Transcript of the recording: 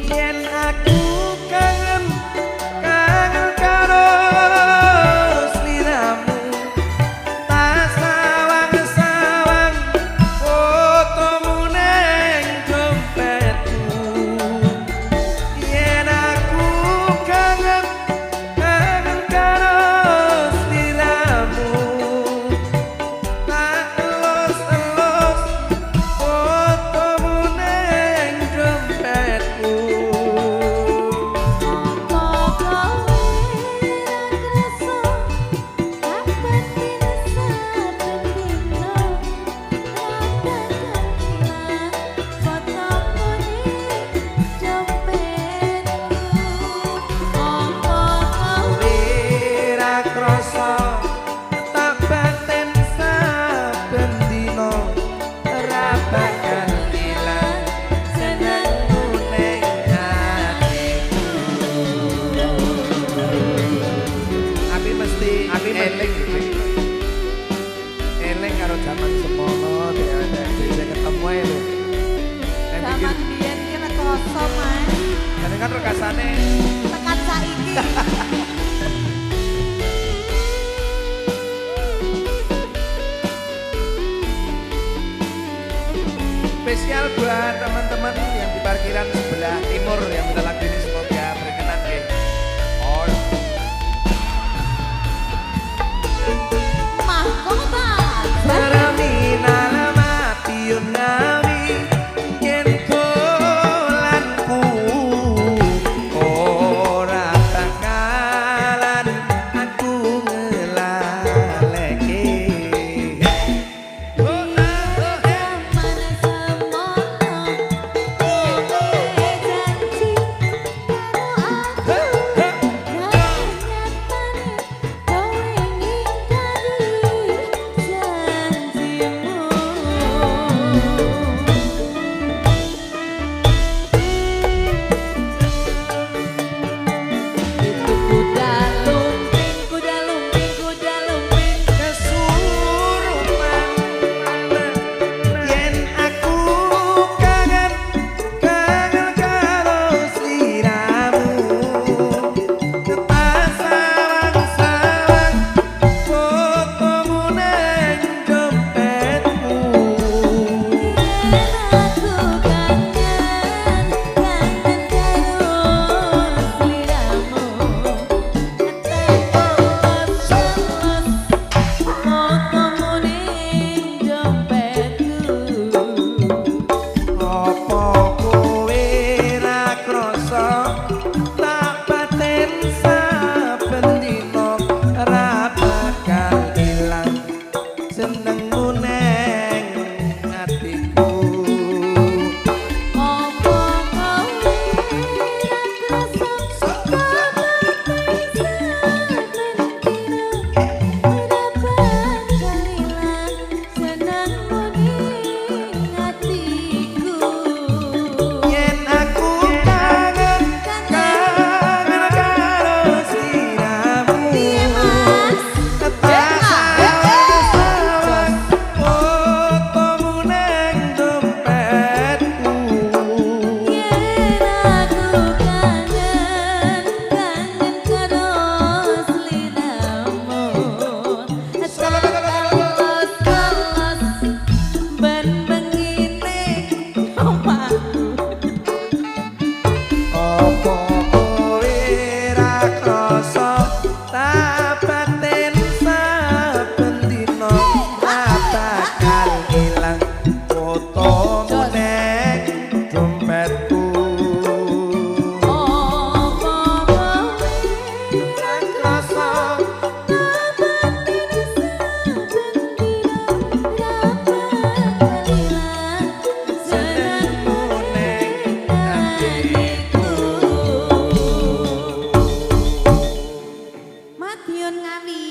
yen aku kangen kangen karo sliramu tak sawang-sawang fotomu neng dompetku yen aku kangen kangen karo sliramu tak elus-elus fotomu neng dompetku. Ora krasa tak batin saben dina ora bakal ilang senengmu ning atiku. Tapi mesti eling eling karo jaman semono dhewe ketemu ae lho. Zaman biyen ki nek kosong ae. Kan kan rekasane Tekan saiki. spesial buat teman-teman yang di parkiran sebelah timur yang bentar lagi ini semoga berkenan ya. On. Mahkota. Saraminal matiun nawi yen dolanku ora bakalan aku ngelaleke. Madiun Ngawi.